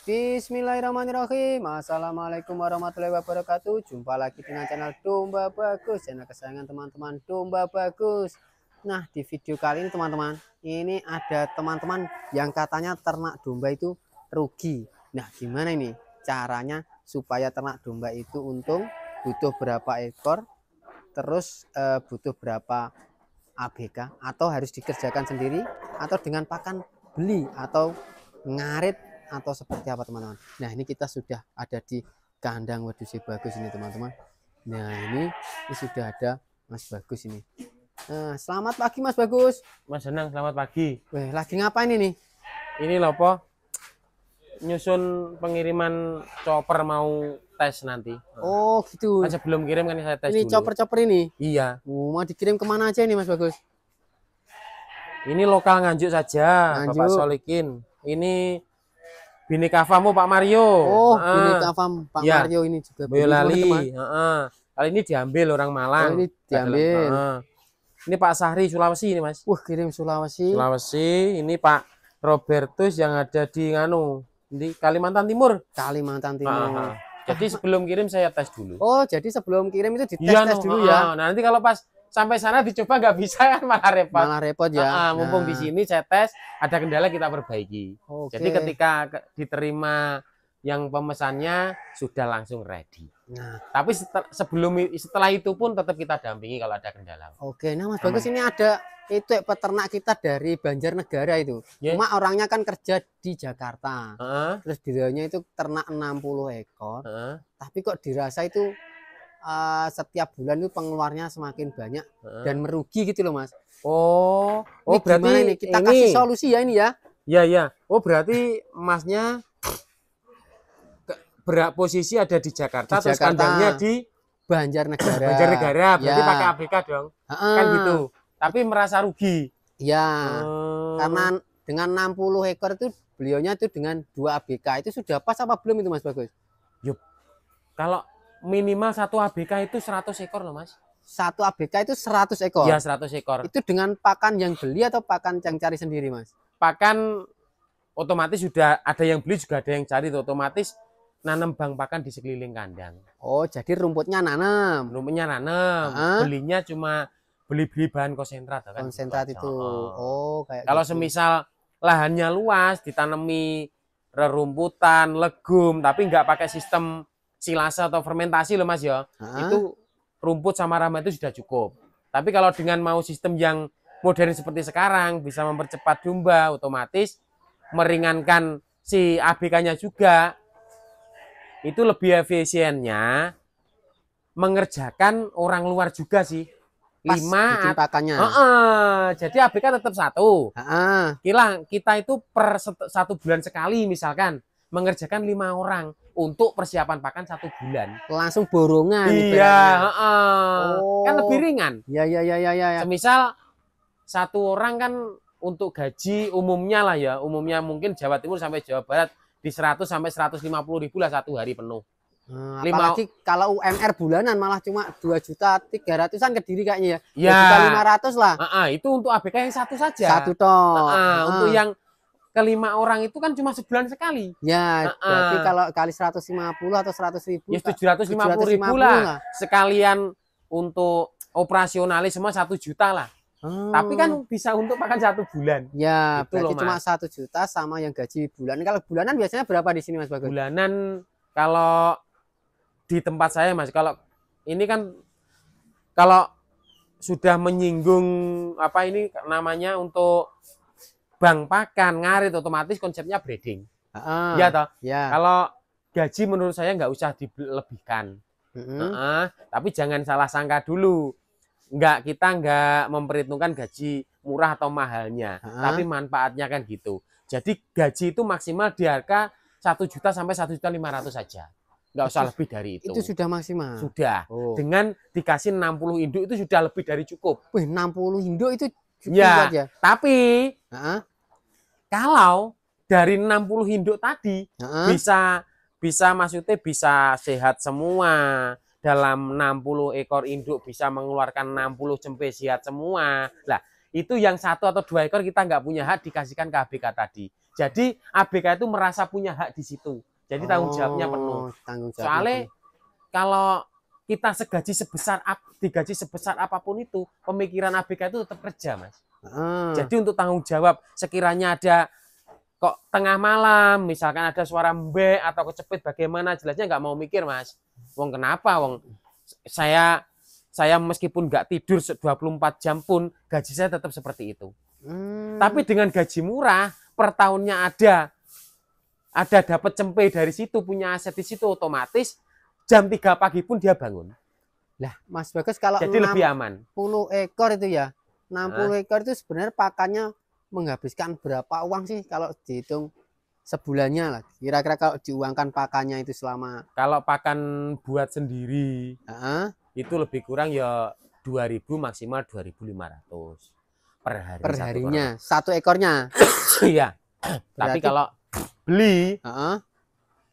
Bismillahirrahmanirrahim. Assalamualaikum warahmatullahi wabarakatuh. Jumpa lagi dengan channel Domba Bagus, channel kesayangan teman-teman Domba Bagus. Nah, di video kali ini teman-teman, ini ada teman-teman yang katanya ternak domba itu rugi. Nah, gimana ini caranya supaya ternak domba itu untung? Butuh berapa ekor? Terus butuh berapa ABK? Atau harus dikerjakan sendiri? Atau dengan pakan beli atau ngarit? Atau seperti apa teman-teman? Nah, ini kita sudah ada di kandang wedus bagus ini teman-teman. Nah, ini sudah ada Mas Bagus ini. Nah, selamat pagi Mas Bagus. Mas Senang, selamat pagi. Weh, lagi ngapain ini? Ini loh po, nyusun pengiriman chopper mau tes nanti. Oh gitu. Kan sebelum kirim kan saya tes ini dulu. Chopper ini? Iya. Mau dikirim kemana aja ini Mas Bagus? Ini lokal Nganjuk saja, Nganjuk. Bapak Solikin. Ini Bhinneka Farm Pak Mario. Oh, Bhinneka Farm Pak ya. Mario ini juga. Boyolali. Kali ini diambil orang Malang. Oh, ini diambil. Ini Pak Sahri Sulawesi ini Mas. Wah, kirim Sulawesi. Sulawesi. Ini Pak Robertus yang ada di di Kalimantan Timur. Kalimantan Timur. Jadi sebelum kirim saya tes dulu. Oh, jadi sebelum kirim itu dites dulu ya. Nah, nanti kalau pas sampai sana dicoba nggak bisa kan malah repot. Malah repot ya. Mumpung di sini saya tes, ada kendala kita perbaiki. Jadi ketika diterima yang pemesannya sudah langsung ready. Nah, tapi setelah itu pun tetap kita dampingi kalau ada kendala. Oke, nah Mas Bagus ini ada itu peternak kita dari Banjarnegara itu. Cuma orangnya kan kerja di Jakarta. Terus dirinya itu ternak 60 ekor. Tapi kok dirasa itu setiap bulan itu pengeluarnya semakin banyak dan merugi gitu loh Mas. Oh berarti ini kita kasih solusi ya ini ya. Iya. Oh berarti Masnya posisi ada di Jakarta, terus kandangnya di Banjarnegara. Banjarnegara berarti pakai ABK dong. Kan gitu. Tapi merasa rugi. Iya. Karena dengan 60 ekor itu beliaunya itu dengan 2 ABK itu sudah pas apa belum itu Mas Bagus? Yup. Kalau minimal 1 ABK itu 100 ekor loh Mas. 1 ABK itu 100 ekor? Iya 100 ekor. Itu dengan pakan yang beli atau pakan yang cari sendiri Mas? Pakan otomatis sudah ada yang beli juga ada yang cari, otomatis nanam bang pakan di sekeliling kandang. Oh jadi rumputnya nanam? Rumputnya nanam, belinya cuma beli bahan konsentrat. Kan? Konsentrat itu. Oh kayak kalau gitu. semisal lahannya luas ditanami rerumputan, legum, tapi nggak pakai sistem silase atau fermentasi loh Mas ya. Itu rumput sama rama itu sudah cukup. Tapi kalau dengan mau sistem yang modern seperti sekarang bisa mempercepat domba, otomatis meringankan si ABK-nya juga. Itu lebih efisiennya mengerjakan orang luar juga sih. 5 pakannya. Jadi ABK tetap 1. Kita itu per 1 bulan sekali misalkan mengerjakan 5 orang untuk persiapan pakan 1 bulan. Langsung borongan. Iya, kan lebih ringan. Iya. Semisal 1 orang kan untuk gaji umumnya lah ya, umumnya mungkin Jawa Timur sampai Jawa Barat di 100 sampai 150.000 lah 1 hari penuh. Apalagi kalau UMR bulanan malah cuma 2.300.000-an Kediri kayaknya ya. 2.500.000 lah. Itu untuk ABK yang 1 saja. 1 toh. Untuk yang ke-5 orang itu kan cuma sebulan sekali. Ya, berarti kalau kali 150 atau 100.000 ya 750.000 lah. Sekalian untuk operasionalis semua 1 juta lah. Tapi kan bisa untuk makan 1 bulan. Ya, gitu berarti loh, cuma 1 juta sama yang gaji bulan. Kalau bulanan biasanya berapa di sini Mas Bagus? Bulanan kalau di tempat saya Mas, kalau ini kan kalau sudah menyinggung apa ini namanya untuk bank pakan ngarit, otomatis konsepnya breeding. Ya toh. Ya. Kalau gaji menurut saya nggak usah dilebihkan. Tapi jangan salah sangka dulu. Kita nggak memperhitungkan gaji murah atau mahalnya, tapi manfaatnya kan gitu. Jadi gaji itu maksimal di harga 1 juta sampai 1.500.000 saja. Nggak usah lebih dari itu. Itu sudah maksimal? Sudah. Dengan dikasih 60 induk itu sudah lebih dari cukup. Wih, 60 induk itu cukup ya. Tapi kalau dari 60 induk tadi bisa maksudnya bisa sehat semua. Dalam 60 ekor induk bisa mengeluarkan 60 cempe sehat semua. Lah, itu yang 1 atau 2 ekor kita nggak punya hak dikasihkan ke ABK tadi. Jadi ABK itu merasa punya hak di situ. Jadi tanggung jawabnya penuh. Soalnya kalau kita digaji sebesar apapun itu, pemikiran ABK itu tetap kerja, Mas. Jadi untuk tanggung jawab, sekiranya ada kok tengah malam, misalkan ada suara mbek atau kecepit, bagaimana, jelasnya nggak mau mikir, Mas. Wong kenapa? Wong saya meskipun nggak tidur 24 jam pun gaji saya tetap seperti itu. Tapi dengan gaji murah per tahunnya ada dapat cempe dari situ, punya aset di situ, otomatis jam 3 pagi pun dia bangun. Lah, Mas Bagus, kalau jadi lebih aman. 60 ekor itu ya. 60 ekor itu sebenarnya pakannya menghabiskan berapa uang sih kalau dihitung sebulannya lah? Kira-kira kalau diuangkan pakannya itu selama, kalau pakan buat sendiri itu lebih kurang ya 2.000 maksimal 2.500 per hari. Per harinya satu ekornya. Iya. Tapi kalau beli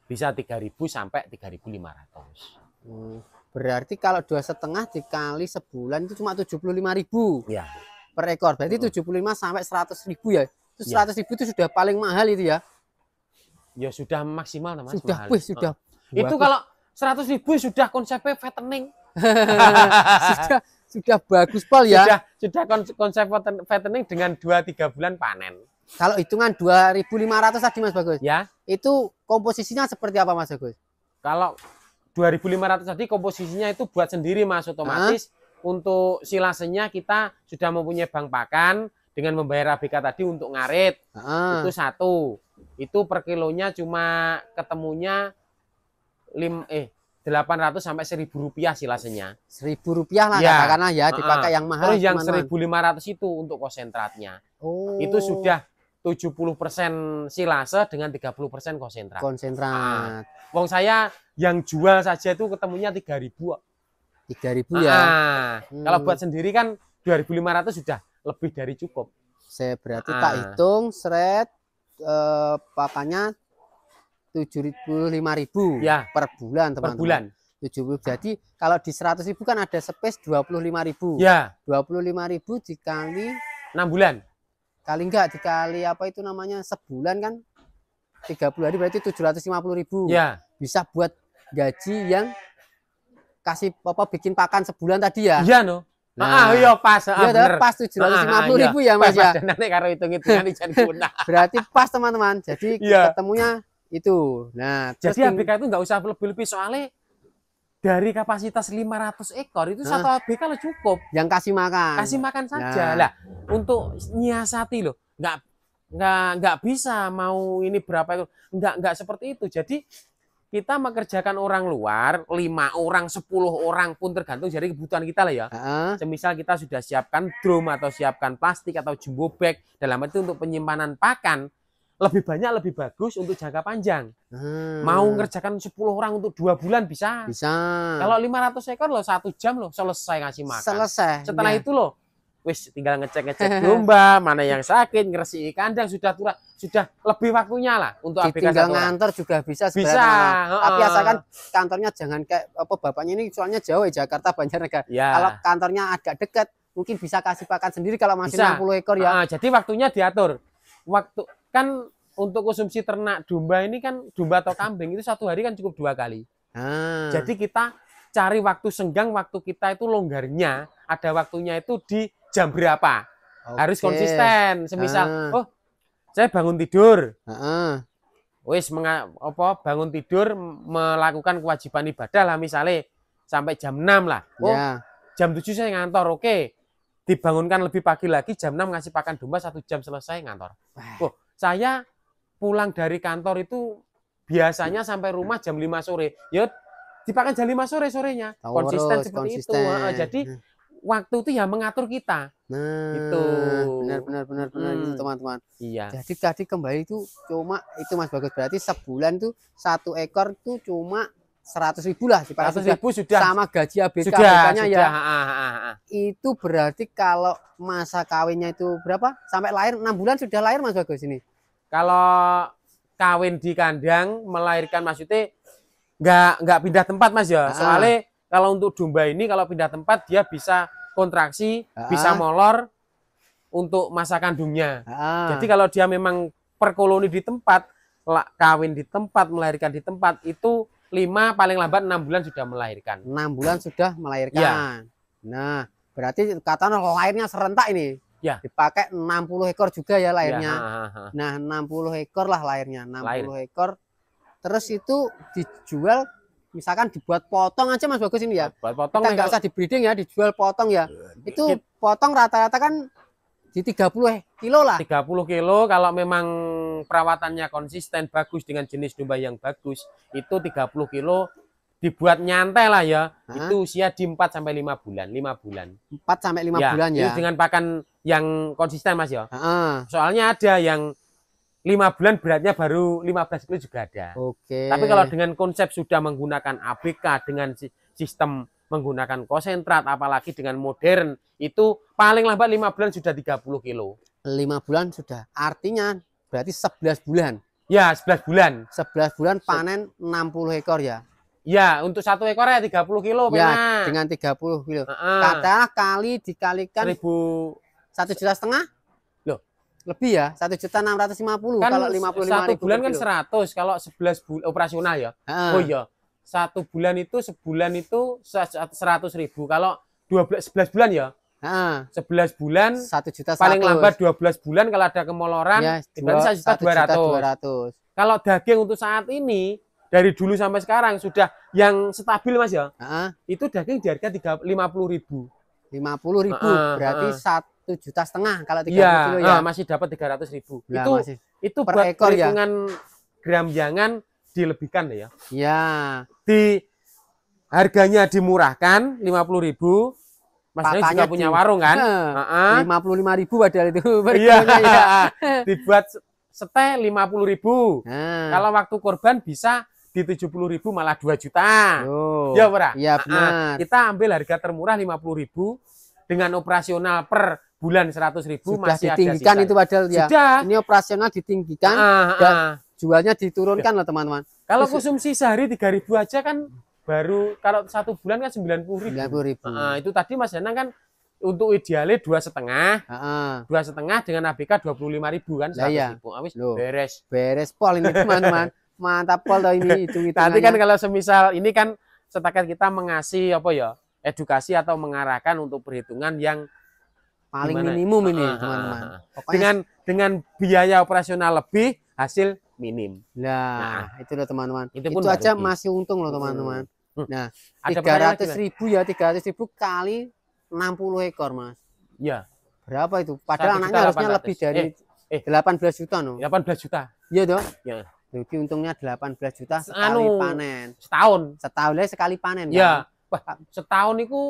bisa 3.000 sampai 3.500. Berarti kalau 2,5 dikali sebulan itu cuma 75.000 ya per ekor. Berarti 75 sampai 100.000 ya. Itu 100.000 itu sudah paling mahal itu ya. Ya sudah maksimal, Mas. Sudah, mahal. Sudah. Itu kalau 100.000 sudah konsepnya fattening. sudah bagus pol ya. Sudah konsep fattening dengan 2-3 bulan panen. Kalau hitungan 2.500 tadi, Mas Bagus. Ya. Itu komposisinya seperti apa, Mas Bagus? Kalau 2.500 tadi komposisinya itu buat sendiri, Mas, otomatis. Untuk silasenya kita sudah mempunyai bank pakan dengan membayar ABK tadi untuk ngarit. Itu satu. Itu per kilonya cuma ketemunya 800 sampai 1.000 rupiah silasenya. 1.000 rupiah lah ya, katakanlah ya, dipakai yang mahal. Terus yang 1.500 itu untuk konsentratnya. Itu sudah 70% silase dengan 30% konsentrat. Wong saya yang jual saja itu ketemunya 3.000. 3.000 ya. Kalau buat sendiri kan 2.500 sudah lebih dari cukup. Saya berarti tak hitung seret pakannya 75.000 ya per bulan, teman-teman. Per bulan. 70. Jadi kalau di 100.000 kan ada space 25.000. Ya. 25.000 dikali 6 bulan. Dikali apa itu namanya sebulan kan 30 hari berarti 750.000. Ya. Bisa buat gaji yang kasih bikin pakan sebulan tadi ya. Iya no. Iya pas. Iya pas 750.000 ya Mas ya. Nanti kalau hitung-hitungan ijan guna. Berarti pas teman-teman. Jadi ketemunya itu. Nah, jadi ABK itu nggak usah lebih-lebih, soalnya dari kapasitas 500 ekor itu satu ABK lo cukup. Yang kasih makan. Kasih makan saja. Lah, untuk nyiasati loh, nggak bisa mau ini berapa ekor. Nggak seperti itu. Jadi kita mengerjakan orang luar, 5 orang, 10 orang pun tergantung dari kebutuhan kita lah ya. Semisal kita sudah siapkan drum atau siapkan plastik atau jumbo bag, dalam itu untuk penyimpanan pakan, lebih banyak lebih bagus untuk jangka panjang. Mau ngerjakan 10 orang untuk 2 bulan bisa. Kalau 500 ekor loh 1 jam loh selesai ngasih makan. Setelah itu loh, wis tinggal ngecek domba, mana yang sakit, ngeresiki kandang, sudah lebih waktunya lah untuk ABK. Tinggal ngantor juga bisa. Tapi asalkan kantornya jangan kayak bapaknya ini soalnya jauh ya, Jakarta Banjarnegara. Kalau kantornya agak dekat mungkin bisa kasih pakan sendiri kalau masih 60 ekor ya. Jadi waktunya diatur. Waktu kan untuk konsumsi ternak domba ini kan, domba atau kambing itu 1 hari kan cukup 2 kali. Jadi kita cari waktu senggang, waktu kita itu longgarnya, ada waktunya itu di jam berapa. Harus konsisten. Semisal, saya bangun tidur. Bangun tidur melakukan kewajiban ibadah lah misalnya sampai jam 6 lah. Jam 7 saya ngantor. Dibangunkan lebih pagi lagi, jam 6 ngasih pakan domba 1 jam selesai ngantor. Saya pulang dari kantor itu biasanya sampai rumah jam 5 sore. Ya dipakan jam 5 sore sorenya. Konsisten seperti itu. Jadi waktu itu ya mengatur kita. Itu benar itu teman-teman. Iya. Jadi tadi kembali itu cuma itu Mas Bagus, berarti sebulan tuh 1 ekor tuh cuma 100.000 lah. 100.000 sudah sama gaji ABK-nya ya. Itu berarti kalau masa kawinnya itu berapa? Sampai lahir 6 bulan sudah lahir Mas Bagus ini. Kalau kawin di kandang melahirkan maksudnya nggak pindah tempat Mas ya. Soalnya kalau untuk domba ini kalau pindah tempat dia bisa kontraksi, bisa molor untuk masa kandungnya. Jadi kalau dia memang per koloni di tempat, kawin di tempat, melahirkan di tempat itu 5 paling lambat 6 bulan sudah melahirkan. 6 bulan sudah melahirkan. Ya. Nah, berarti katakan lahirnya serentak ini. Ya. Dipakai 60 ekor juga ya lahirnya. Ya. Nah, 60 ekor lah lahirnya. 60 ekor. Terus itu dijual, misalkan dibuat potong aja Mas Bagus ini ya. Buat potong kita nggak usah di breeding ya, dijual potong ya. Itu potong rata-rata kan di 30 kilo lah. 30 kilo kalau memang perawatannya konsisten bagus dengan jenis domba yang bagus, itu 30 kilo dibuat nyantai lah ya. Itu usia di 4 sampai 5 bulan, 5 bulan. 4 sampai 5 bulan ya. Itu dengan pakan yang konsisten Mas ya. Soalnya ada yang 5 bulan beratnya baru 15 kilo juga ada. Oke. Tapi kalau dengan konsep sudah menggunakan ABK dengan sistem menggunakan konsentrat, apalagi dengan modern, itu paling lambat 5 bulan sudah 30 kilo. 5 bulan sudah. Artinya berarti 11 bulan. Ya, 11 bulan. 11 bulan panen 60 ekor ya. Ya, untuk 1 ekor ya 30 kilo. Ya, dengan 30 kilo. Katakanlah kali dikalikan 1,5 juta. Loh, lebih ya, 1.650.000 kan kalau 55.000 1 bulan kan 100, kalau 11 bulan operasional ya. Oh iya. 1 bulan itu sebulan itu 100.000. Kalau 11 bulan ya. 11 bulan 1 juta. Paling lambat 12 bulan kalau ada kemoloran ya, berarti 1.200.000. Kalau daging untuk saat ini dari dulu sampai sekarang sudah yang stabil Mas ya. Itu daging di harga 50.000. 50.000 berarti 1,5 juta kalau 30 kilo ya. Masih dapat 300.000. Nah, itu per buat ekor ya. Hitungan gram jangan dilebihkan ya. Ya. Di harganya dimurahkan 50.000. Mas Dani juga punya warung kan? 55.000 padahal itu. Iya. Dibuat setel 50.000. Kalau waktu korban bisa di 70.000 malah 2 juta. Ya, Pak. Iya, benar. Kita ambil harga termurah 50.000 dengan operasional per bulan 100.000 masih ditinggikan ada sisa. Itu padahal ya. Sudah. Ini operasional ditinggikan dan jualnya diturunkan loh teman-teman. Kalau konsumsi sehari 3.000 aja kan baru, kalau 1 bulan kan 90.000. 90.000. Itu tadi Mas Danang kan untuk idealnya 2,5. 2,5 dengan ABK 25.000 kan 100.000. Beres pol ini teman-teman. Mantap pol loh ini hitung-hitungannya. Nanti kan kalau semisal ini kan setakat kita mengasih apa ya, edukasi atau mengarahkan untuk perhitungan yang paling minimum ini teman-teman. Dengan biaya operasional lebih, hasil minim. Nah, itu loh teman-teman. Itu aja masih untung loh teman-teman. Nah, 300.000 ya, 300.000 kali 60 ekor Mas. Ya. Berapa itu? Padahal anaknya harusnya lebih dari 18 juta no. 18 juta. Iya dong. Ya. Jadi untungnya 18 juta sekali panen. Setahun. Setahun aja sekali panen ya. Kan? Wah, setahun itu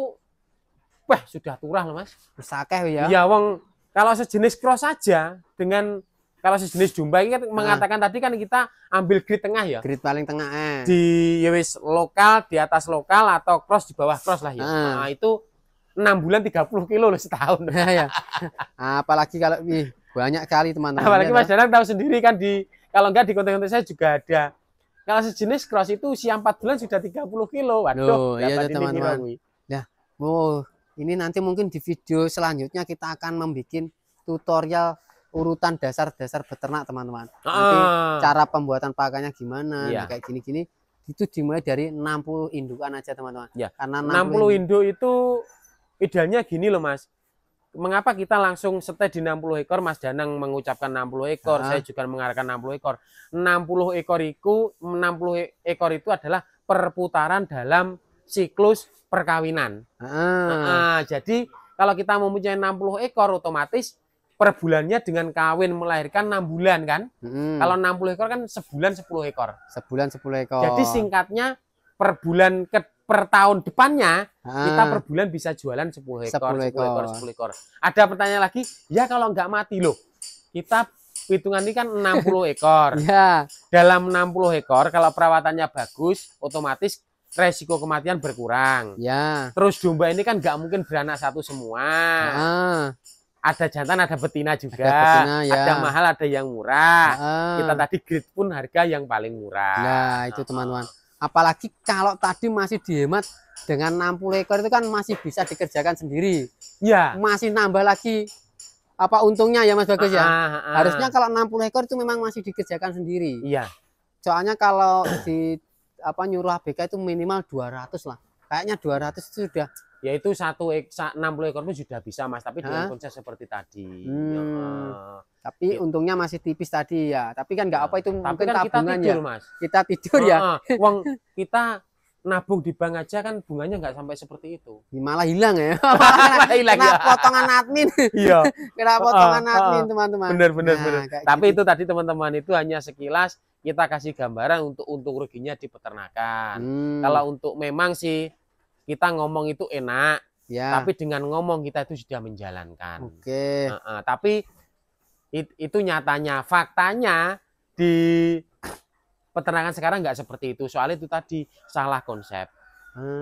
sudah turah loh Mas. Sakeh ya. Ya wong kalau sejenis cross saja dengan kalau sejenis domba ini kan mengatakan tadi kan kita ambil grade tengah ya. Grade paling tengah Di wis lokal, di atas lokal atau cross di bawah cross lah ya. Nah, itu 6 bulan 30 kilo loh setahun. Ya. Apalagi kalau banyak kali teman-teman. Apalagi Mas Danang tahu sendiri kan kalau enggak di konten-konten saya juga ada. Kalau sejenis cross itu usia 4 bulan sudah 30 kilo. Waduh, iya teman-teman. Nah, ini nanti mungkin di video selanjutnya kita akan membuat tutorial urutan dasar-dasar beternak teman-teman. Nanti cara pembuatan pakannya gimana, nah, kayak gini-gini. Itu dimulai dari 60 indukan aja teman-teman. Ya. Karena 60 induk itu idealnya gini loh Mas. Mengapa kita langsung stay di 60 ekor? Mas Danang mengucapkan 60 ekor, saya juga mengarahkan 60 ekor. 60 ekor itu adalah perputaran dalam siklus perkawinan. Jadi kalau kita mempunyai 60 ekor otomatis per bulannya dengan kawin melahirkan 6 bulan kan. Kalau 60 ekor kan sebulan 10 ekor. Sebulan 10 ekor. Jadi singkatnya per bulan per tahun depannya kita per bulan bisa jualan 10 ekor, 10 ekor. Ada pertanyaan lagi, ya kalau nggak mati loh. Kita hitungan ini kan 60 ekor. Ya. Dalam 60 ekor kalau perawatannya bagus, otomatis resiko kematian berkurang. Ya. Terus domba ini kan nggak mungkin beranak satu semua. Ada jantan, ada betina juga. Ada mahal, ada yang murah. Kita tadi grade pun harga yang paling murah. Nah, itu teman-teman. Apalagi kalau tadi masih dihemat dengan 60 ekor itu kan masih bisa dikerjakan sendiri. Ya. Masih nambah lagi apa untungnya ya Mas Bagus ya. Ah. Harusnya kalau 60 ekor itu memang masih dikerjakan sendiri. Iya. Soalnya kalau di apa nyuruh ABK itu minimal 200 lah. Kayaknya 200 itu sudah. Ya itu 60 ekor pun sudah bisa Mas, tapi dengan konsep seperti tadi. Tapi untungnya masih tipis tadi ya. Tapi kan nggak apa itu tapi mungkin kan tabungan kita tidur, ya. Mas. Kita tidur ya. Uang kita nabung di bank aja kan bunganya nggak sampai seperti itu. Malah hilang ya. Malah hilang Kena ya. potongan admin. Iya. Kena potongan admin teman-teman. Bener. Kayak Tapi gitu. itu tadi teman-teman itu hanya sekilas kita kasih gambaran untuk untung ruginya di peternakan. Kalau untuk memang sih kita ngomong itu enak, ya. tapi dengan ngomong kita itu sudah menjalankan. Oke. Tapi itu nyatanya, faktanya di peternakan sekarang nggak seperti itu. Soalnya itu tadi salah konsep,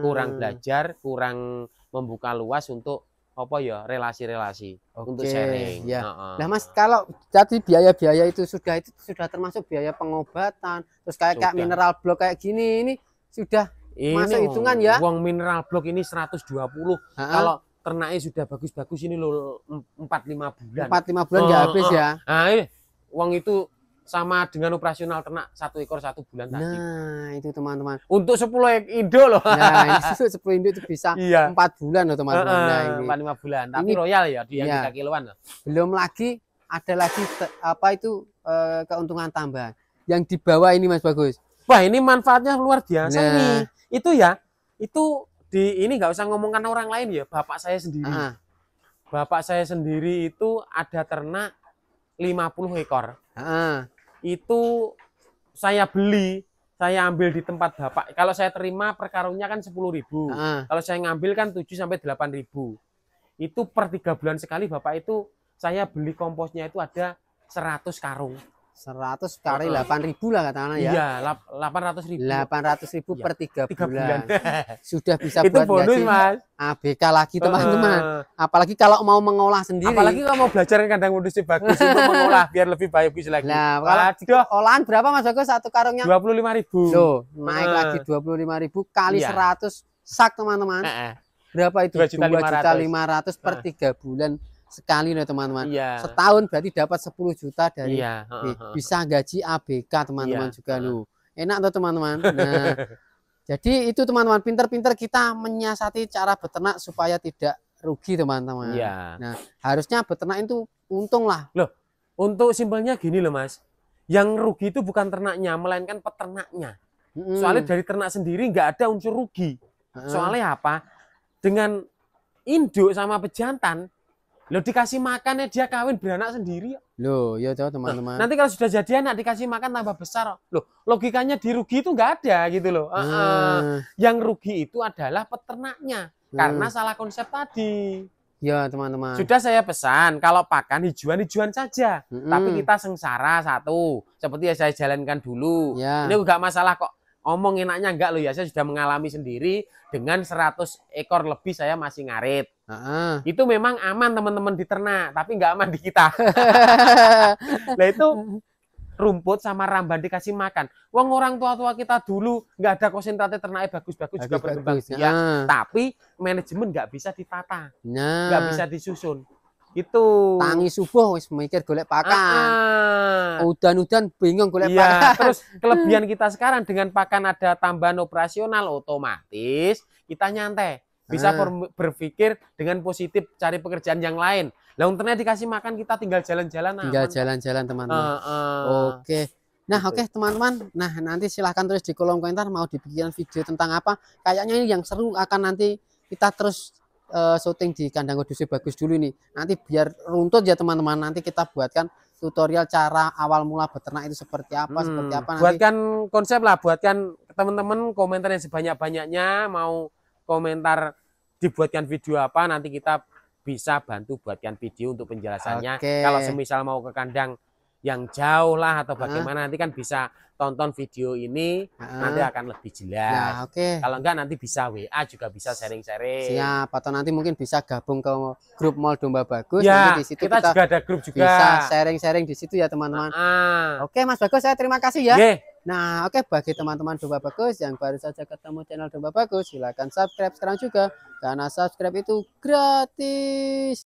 kurang belajar, kurang membuka luas untuk apa ya relasi-relasi untuk sharing. Ya. Nah Mas, kalau tadi biaya-biaya itu sudah termasuk biaya pengobatan, terus kayak mineral blok kayak gini ini sudah masuk hitungan ya? Uang mineral blok ini 120. Kalau ternaknya sudah bagus-bagus ini loh 4-5 bulan. 4-5 bulan nggak habis ya? Nah, uang itu sama dengan operasional ternak 1 ekor 1 bulan tadi. Nah, itu teman-teman. Untuk 10 indo loh. Nah, ini 10 indo itu bisa 4 bulan loh teman-teman. Nah, ini 4-5 bulan. Tapi ini, royal ya, dia 3 kiloan loh. Belum lagi ada lagi apa itu keuntungan tambahan yang di bawah ini Mas Bagus. Wah, ini manfaatnya luar biasa ini. Itu ya, itu ini nggak usah ngomongkan orang lain ya, bapak saya sendiri. Bapak saya sendiri itu ada ternak 50 ekor. Itu saya beli, saya ambil di tempat bapak. Kalau saya terima per karungnya kan 10.000. Kalau saya ngambil kan 7-8.000. Itu per 3 bulan sekali bapak itu saya beli komposnya itu ada 100 karung. 100 kali 8.000 lah katakanlah ya. Iya, 800.000. 800.000 per 3 bulan. Sudah bisa itu buat bonus, gaji Mas. ABK lagi teman-teman. Apalagi kalau mau mengolah sendiri. Apalagi kalau mau belajar kandang modusnya bagus untuk mengolah biar lebih bagus lagi. Nah, kalau olahan berapa Mas Bagus satu karungnya? 25.000. Loh, naik lagi 25.000 kali 100 sak teman-teman. Berapa itu? 2.500.000 per 3 bulan. Sekali nih teman-teman. Setahun berarti dapat 10 juta dari bisa gaji ABK teman-teman juga lu. Enak tuh teman-teman. Nah, jadi itu teman-teman pinter-pinter kita menyiasati cara beternak supaya tidak rugi teman-teman. Nah, harusnya beternak itu untung lah. Loh, untuk simpelnya gini loh Mas. Yang rugi itu bukan ternaknya, melainkan peternaknya. Soalnya dari ternak sendiri nggak ada unsur rugi. Soalnya apa? Dengan induk sama pejantan, lo dikasih makannya dia kawin beranak sendiri. Loh, ya teman-teman. Nanti kalau sudah jadi anak dikasih makan tambah besar. Loh, logikanya dirugi itu nggak ada gitu loh. Yang rugi itu adalah peternaknya karena salah konsep tadi. Ya teman-teman. Sudah saya pesan kalau pakan hijauan saja. Tapi kita sengsara satu. Seperti yang saya jalankan dulu. Ini enggak masalah kok. Ngomong enaknya enggak loh ya, saya sudah mengalami sendiri dengan 100 ekor lebih saya masih ngarit. Itu memang aman teman-teman di ternak, tapi enggak aman di kita. Nah itu rumput sama ramban dikasih makan. Wong orang tua-tua kita dulu nggak ada konsentrasi ternaknya bagus-bagus juga berkembang biak. Tapi manajemen nggak bisa ditata, nggak bisa disusun. Itu tangi subuh wis mikir golek pakan. Udan-udan bingung golek pakan. Terus kelebihan kita sekarang dengan pakan ada tambahan operasional otomatis kita nyantai. Bisa berpikir dengan positif cari pekerjaan yang lain. Lah ternyata dikasih makan kita tinggal jalan-jalan. Tinggal jalan-jalan teman-teman. Oke. Nah oke teman-teman. Nah nanti silahkan tulis di kolom komentar mau dibikin video tentang apa. Kayaknya ini yang seru akan nanti kita terus syuting di kandang modusnya bagus dulu nih. Nanti biar runtut ya teman-teman. Nanti kita buatkan tutorial cara awal mula beternak itu seperti apa, seperti apa. Buatkan konsep lah, buatkan teman-teman komentar yang sebanyak-banyaknya, mau komentar dibuatkan video apa, nanti kita bisa bantu buatkan video untuk penjelasannya. Kalau semisal mau ke kandang yang jauh lah atau bagaimana nanti kan bisa tonton video ini, nanti akan lebih jelas. Kalau enggak nanti bisa WA juga bisa sharing-sharing. Siap, atau nanti mungkin bisa gabung ke grup Mall Domba Bagus. Ya, nanti di situ kita juga ada grup juga. Bisa sharing-sharing di situ ya teman-teman. Oke Mas Bagus, saya terima kasih ya. Nah oke, bagi teman-teman Domba Bagus yang baru saja ketemu channel Domba Bagus, silahkan subscribe sekarang juga. Karena subscribe itu gratis.